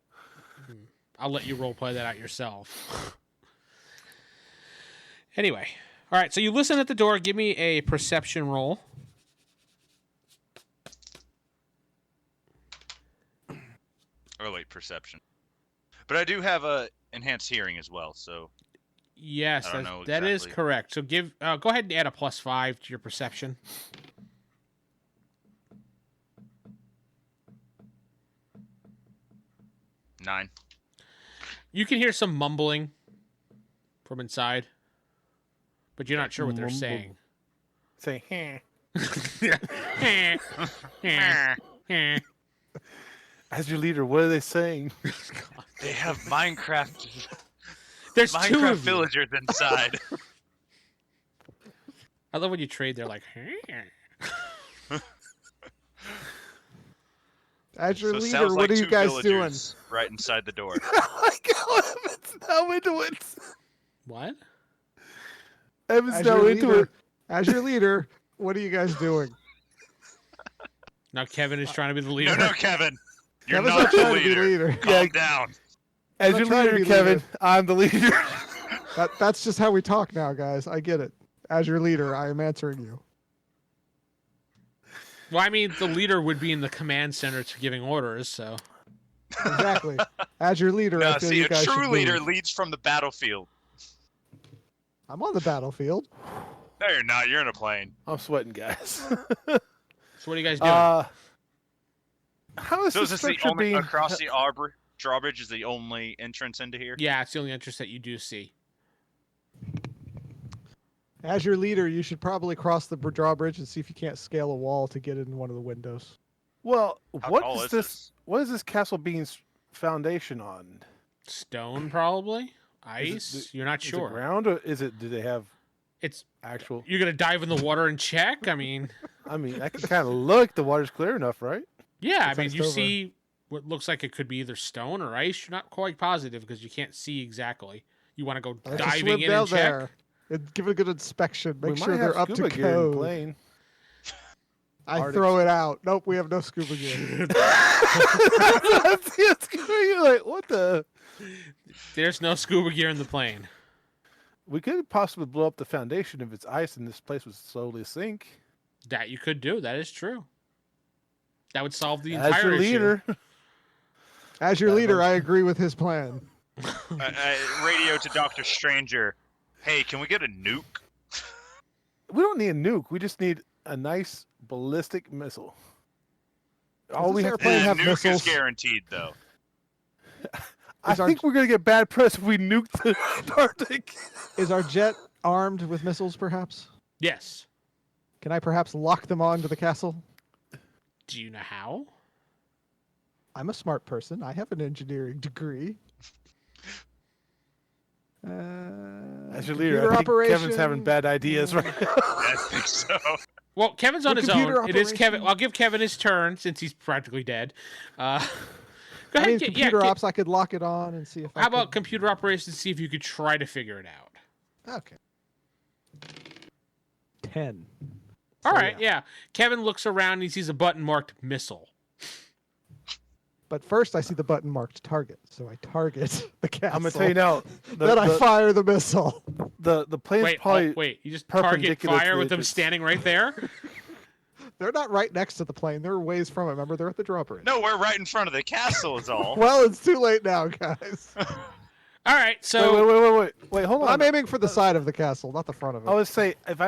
I'll let you roleplay that out yourself. Anyway. All right, so you listen at the door. Give me a perception roll. Oh, wait, perception. But I do have a enhanced hearing as well, so... Yes, I don't know that is exactly. correct. So go ahead and add a +5 to your perception. Nine. You can hear some mumbling from inside, but you're not sure what they're Mumble. saying. Say, "Heh." As your leader, what are they saying? They have Minecraft There's two Minecraft of you. villagers inside. I love when you trade. They're like, As your So leader, sounds what like are you two guys doing? villagers right inside the door. Evan's now into it. what? Evan's As now your into leader, it. as your leader, what are you guys doing? Now Kevin is trying to be the leader. No, Kevin. You're Kevin's not the trying to be leader. leader. Calm Yeah. down. As I'm your not trying to leader, be Kevin, leader. I'm the leader. That's just how we talk now, guys. I get it. As your leader, I am answering you. Well, I mean, the leader would be in the command center to giving orders, so. Exactly. As your leader, No, I feel see, you a guys true should leader move. leads from the battlefield. I'm on the battlefield. No, you're not. You're in a plane. I'm sweating, guys. So what are you guys doing? How is So the is this the structure only being... across the drawbridge is the only entrance into here? Yeah, it's the only entrance that you do see. As your leader, you should probably cross the drawbridge and see if you can't scale a wall to get in one of the windows. Well, How what tall is is this? What is this castle being foundation on? Stone, probably? Is Ice? it You're not Is it sure. ground or is it? Do they have It's actual? You're going to dive in the water and check? I mean, I mean, I can kind of look. The water's clear enough, right? yeah, I It's mean, iced you over. see what looks like it could be either stone or ice. You're not quite positive because you can't see exactly. You want to go Let's just diving swim in down and check? there and give it a good inspection. Make We sure might they're have up to scuba gear in the code. plane. I Arctic. throw it out. Nope, we have no scuba gear. You're like, what the? There's no scuba gear in the plane. We could possibly blow up the foundation if it's ice and this place would slowly sink. That you could do. That is true. That would solve the As entire your issue. leader, As your leader, I agree with his plan. Radio to Dr. Stranger. Hey, can we get a nuke? we don't need a nuke. We just need a nice ballistic missile. All this we have airplane to The have nuke missiles? is guaranteed, though. I Is our- think we're gonna get bad press if we nuke the Arctic. Is our jet armed with missiles, perhaps? Yes. Can I perhaps lock them onto the castle? Do you know how? I'm a smart person. I have an engineering degree. As your leader, computer I think Kevin's having operation. bad ideas right now. I think so. Well, Kevin's on Well, his own. computer It is Kevin. operation. I'll give Kevin his turn since he's practically dead. Go I ahead. mean, yeah, computer yeah, ops, I could lock it on and see if I How about could- computer operations? See if you could try to figure it out. Okay. 10. All So, right, yeah. Kevin looks around and he sees a button marked missile. But first, I see the button marked target, so I target the castle. I'm gonna tell you now. Then I fire the missile. the plane's Wait, probably wait. You just target perpendicular fire to with it. them It's- standing right there? They're not right next to the plane. They're ways from it. Remember, they're at the drawbridge. No, we're right in front of the castle is all. Well, it's too late now, guys. All right, so Wait, hold on. I'm aiming for the side of the castle, not the front of it. I would say if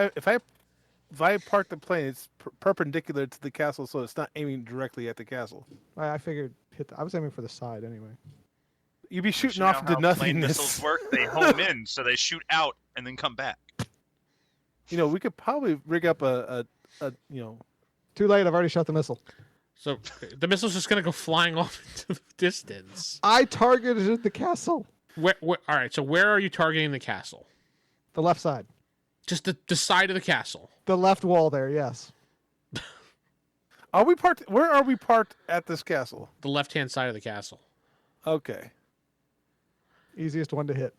I park the plane, it's perpendicular to the castle, so it's not aiming directly at the castle. I figured I was aiming for the side anyway. You'd be shooting You know off into how plane nothingness. missiles work? They home in, so they shoot out and then come back. You know, we could probably rig up a Too late. I've already shot the missile. so the missile's just gonna go flying off into the distance. I targeted the castle. All right, so where are you targeting the castle? The left side. Just the side of the castle. The left wall there, yes. Are we parked? Where are we parked at this castle? The left-hand side of the castle. Okay. Easiest one to hit.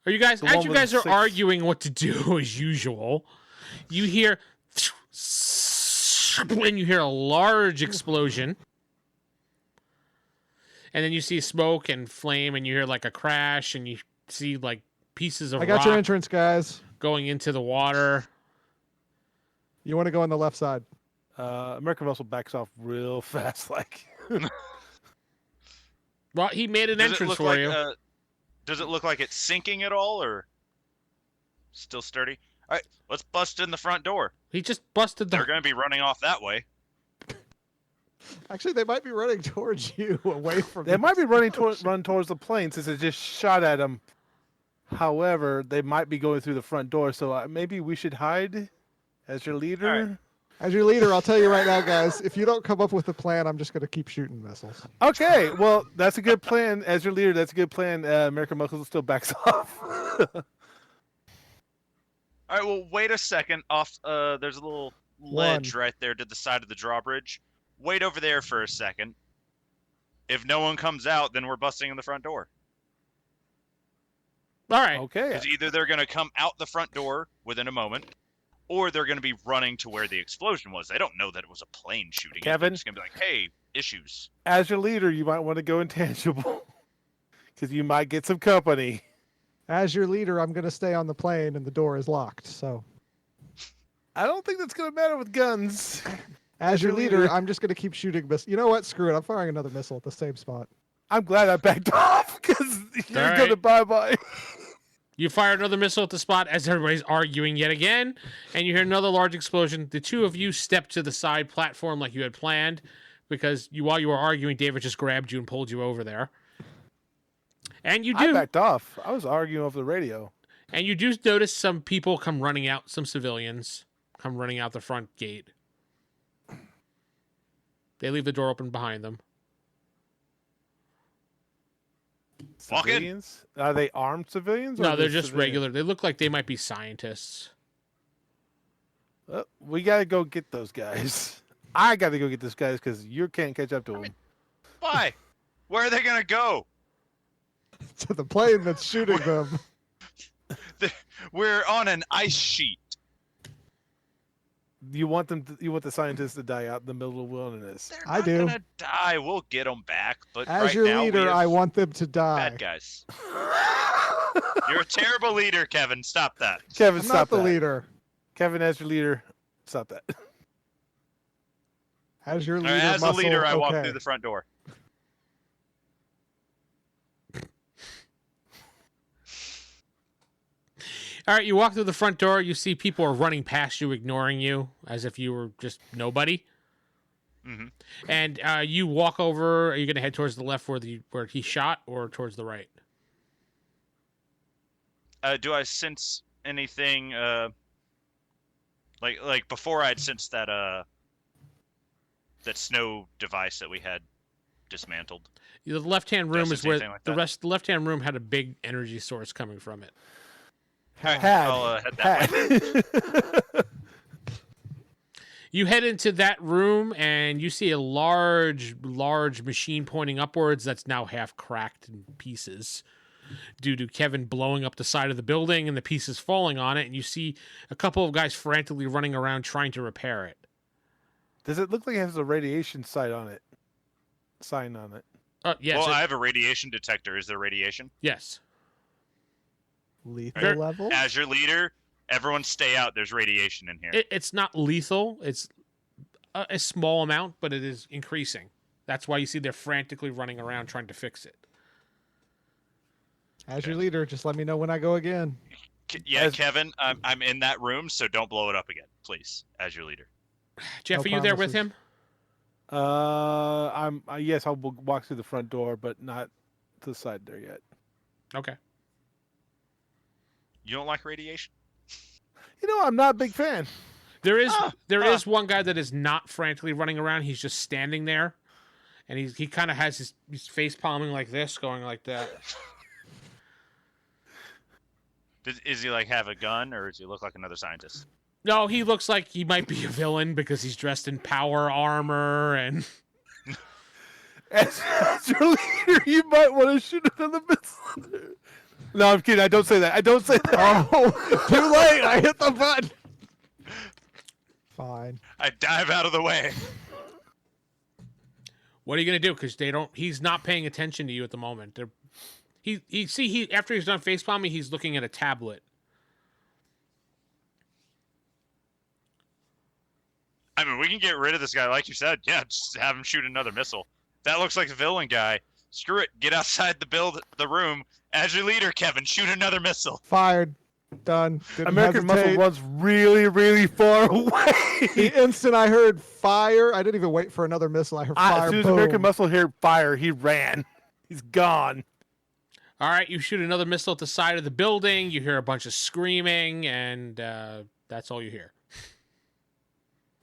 Are you guys? The As one you with guys the are 6. arguing what to do as usual, you hear, and you hear a large explosion. And then you see smoke and flame, and you hear like a crash, and you see like pieces of I got rock your entrance, guys. going into the water. You want to go on the left side? American Muscle backs off real fast, like. Well, he made an Does it entrance look for like you. does it look like it's sinking at all, or still sturdy? All right, let's bust in the front door. He just busted They're the. going to be running off that way. Actually, they might be running towards you, away from. They might be run towards the plane since it just shot at them. However, they might be going through the front door, so maybe we should hide as your leader. All right. As your leader, I'll tell you right now, guys. If you don't come up with a plan, I'm just going to keep shooting missiles. Okay, well, that's a good plan. As your leader, that's a good plan. American Muscle still backs off. All right, well, wait a second. There's a little ledge right there to the side of the drawbridge. Wait over there for a second. If no one comes out, then we're busting in the front door. All right. Okay. Because either they're going to come out the front door within a moment, or they're going to be running to where the explosion was. They don't know that it was a plane shooting. Kevin? They're just going to be like, hey, issues. As your leader, you might want to go intangible. Because you might get some company. As your leader, I'm going to stay on the plane, and the door is locked. So, I don't think that's going to matter with guns. as your your leader, leader. I'm just going to keep shooting missiles. You know what? Screw it. I'm firing another missile at the same spot. I'm glad I backed off because you're All going to right. bye-bye. You fire another missile at the spot as everybody's arguing yet again, and you hear another large explosion. The two of you step to the side platform like you had planned, because while you were arguing, David just grabbed you and pulled you over there. And you I do, backed off. I was arguing over the radio. and you do notice some people come running out. Some civilians come running out the front gate. They leave the door open behind them. Walk in. Civilians? Are they armed civilians? or No, they're just civilians? regular. They look like they might be scientists. We got to go get those guys. I got to go get those guys because you can't catch up to them. Why? Where are they going to go? To the plane that's shooting them. We're on an ice sheet. You want the scientists to die out in the middle of the wilderness. They're I not do. gonna die. We'll get them back. But As right your now, we leader, have I want them to die. bad guys. You're a terrible leader, Kevin. Stop that. Kevin, I'm stop not the that. leader. Kevin, as your leader, stop that. As your All leader, right, as the muscle, leader, I walk okay. through the front door. All right, you walk through the front door. You see people are running past you, ignoring you, as if you were just nobody. hmm And you walk over. Are you going to head towards the left where he shot, or towards the right? Do I sense anything? Like before, I'd sensed that that snow device that we had dismantled. The left-hand room Doesn't is see where anything like the that. rest. The left-hand room had a big energy source coming from it. All right, Had. I'll head that way. Had. You head into that room and you see a large machine pointing upwards that's now half cracked in pieces due to Kevin blowing up the side of the building and the pieces falling on it. And you see a couple of guys frantically running around trying to repair it. Does it look like it has a radiation sign on it? Yes, Well, I have a radiation detector. Is there radiation? yes. Lethal There- level? As your leader, everyone stay out. There's radiation in here. It's not lethal. It's a small amount, but it is increasing. That's why you see they're frantically running around trying to fix it. As your leader, just let me know when I go again. Yeah, as- Kevin, I'm in that room, so don't blow it up again, please. As your leader. Jeff, No are you there with promises. him? Yes, I'll walk through the front door, but not to the side there yet. Okay. You don't like radiation? You know, I'm not a big fan. There is one guy that is not frantically running around. He's just standing there, and he kind of has his face palming like this, going like that. Is he like have a gun, or does he look like another scientist? No, he looks like he might be a villain because he's dressed in power armor and As your leader, you might want to shoot another missile. No, I'm kidding. I don't say that. Oh, too late. I hit the button. Fine. I dive out of the way. What are you gonna do? Because he's not paying attention to you at the moment. After he's done facepalming, he's looking at a tablet. I mean, we can get rid of this guy, like you said. Yeah, just have him shoot another missile. That looks like the villain guy. Screw it. Get outside the room. As your leader, Kevin, shoot another missile. Fired. Done. Didn't American hesitate. Muscle runs really, really far away. The instant I heard fire, I didn't even wait for another missile. I heard fire. As soon as boom. American Muscle heard fire, he ran. He's gone. All right, you shoot another missile at the side of the building. You hear a bunch of screaming, and that's all you hear.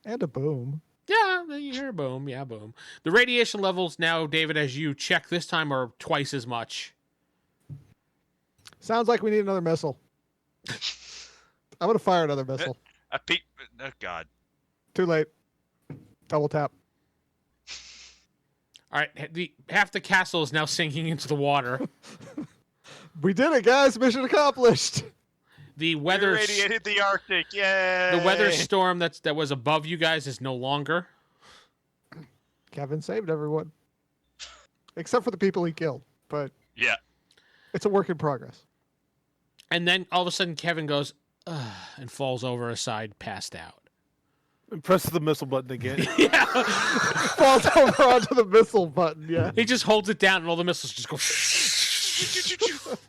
And a boom. Yeah, you hear a boom. Yeah, boom. The radiation levels now, David, as you check this time, are twice as much. Sounds like we need another missile. I'm going to fire another missile. Oh, God. Too late. Double tap. All right, half the castle is now sinking into the water. We did it, guys. Mission accomplished. The weather Irradiated the Arctic. Yay! The weather storm that was above you guys is no longer. Kevin saved everyone. Except for the people he killed. But yeah, it's a work in progress. And then all of a sudden Kevin goes, ugh, and falls over aside, passed out. And presses the missile button again. Yeah. Falls over onto the missile button, yeah. He just holds it down and all the missiles just go.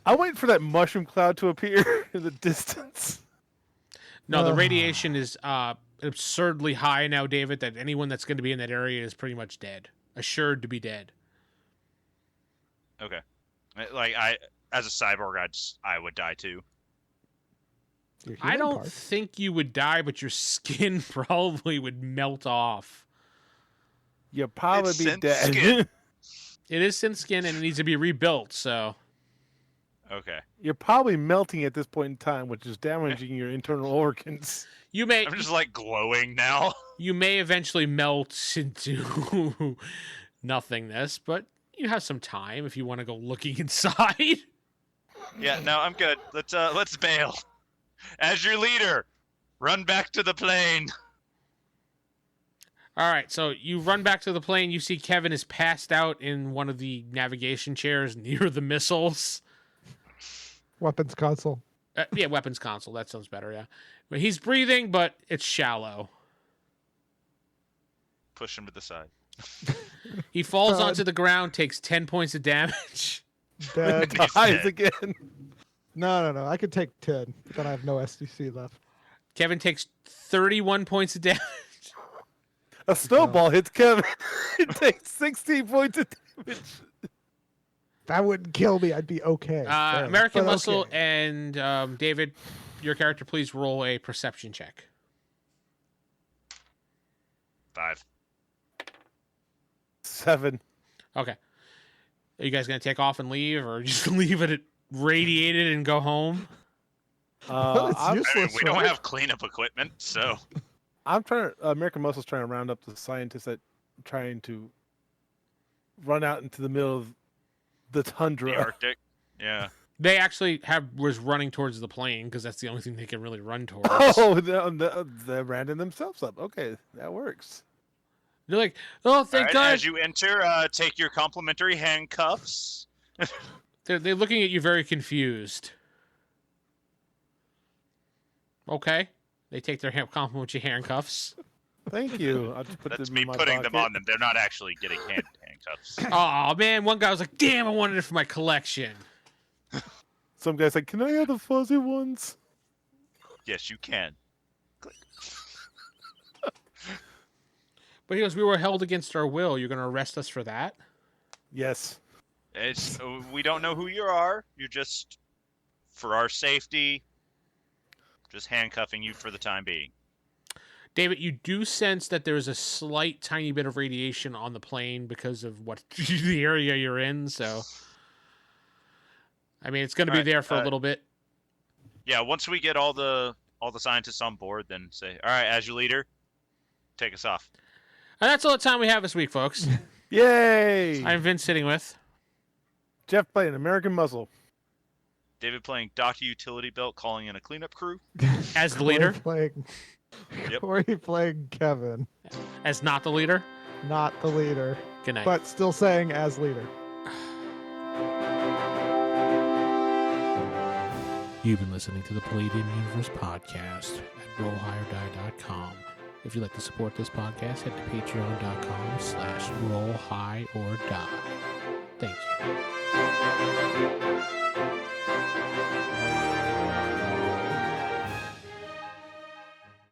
I'm waiting for that mushroom cloud to appear in the distance. No, the radiation is absurdly high now, David, that anyone that's going to be in that area is pretty much dead. Assured to be dead. Okay. Like, as a cyborg, I would die too. I don't think you would die, but your skin probably would melt off. You'll probably It's be synth dead. skin. It is synth skin and it needs to be rebuilt, so. Okay. You're probably melting at this point in time, which is damaging your internal organs. I'm just like glowing now. You may eventually melt into nothingness, but you have some time if you want to go looking inside. Yeah, no, I'm good. Let's bail. As your leader, run back to the plane. All right, so you run back to the plane. You see Kevin is passed out in one of the navigation chairs near the missiles. Weapons console. Yeah, weapons console. That sounds better, yeah. But he's breathing, but it's shallow. Push him to the side. He falls onto the ground, takes 10 points of damage. Dead. Dies again. No. I could take 10, but then I have no SDC left. Kevin takes 31 points of damage. A snowball hits Kevin. It takes 16 points of damage. That wouldn't kill me. I'd be okay. Barely. American But Muscle okay. and David, your character, please roll a perception check. 5. 7. Okay. Are you guys going to take off and leave, or just leave it radiated and go home? It's I'm useless, We don't right? have cleanup equipment, so trying. American Muscle's trying to round up the scientists that are trying to run out into the middle of the tundra. the Arctic. Yeah. They actually was running towards the plane because that's the only thing they can really run towards. Oh, they're rounding themselves up. Okay, that works. They're like, oh, thank All right, God. as you enter, take your complimentary handcuffs. They're looking at you very confused. Okay. They take their complimentary handcuffs. Thank you. I'll just put That's them me in my putting them pocket. on them. They're not actually getting handcuffs. Oh, man. One guy was like, damn, I wanted it for my collection. Some guy's like, "Can I have the fuzzy ones?" Yes, you can. But he goes, we were held against our will. You're going to arrest us for that? Yes. We don't know who you are. You're just, for our safety, just handcuffing you for the time being. David, you do sense that there's a slight tiny bit of radiation on the plane because of what the area you're in, so I mean it's gonna be there for a little bit. Yeah, once we get all the scientists on board, then say, all right, as your leader, take us off. And that's all the time we have this week, folks. Yay! I'm Vince sitting with Geoff playing American Muscle. David playing Doctor Utility Belt, calling in a cleanup crew. as the leader, Corey playing Kevin, as not the leader. not the leader. Good night. but still saying as leader. You've been listening to the Palladium Universe podcast at rollhighordie.com. If you'd like to support this podcast, head to patreon.com/rollhighordie. Thank you.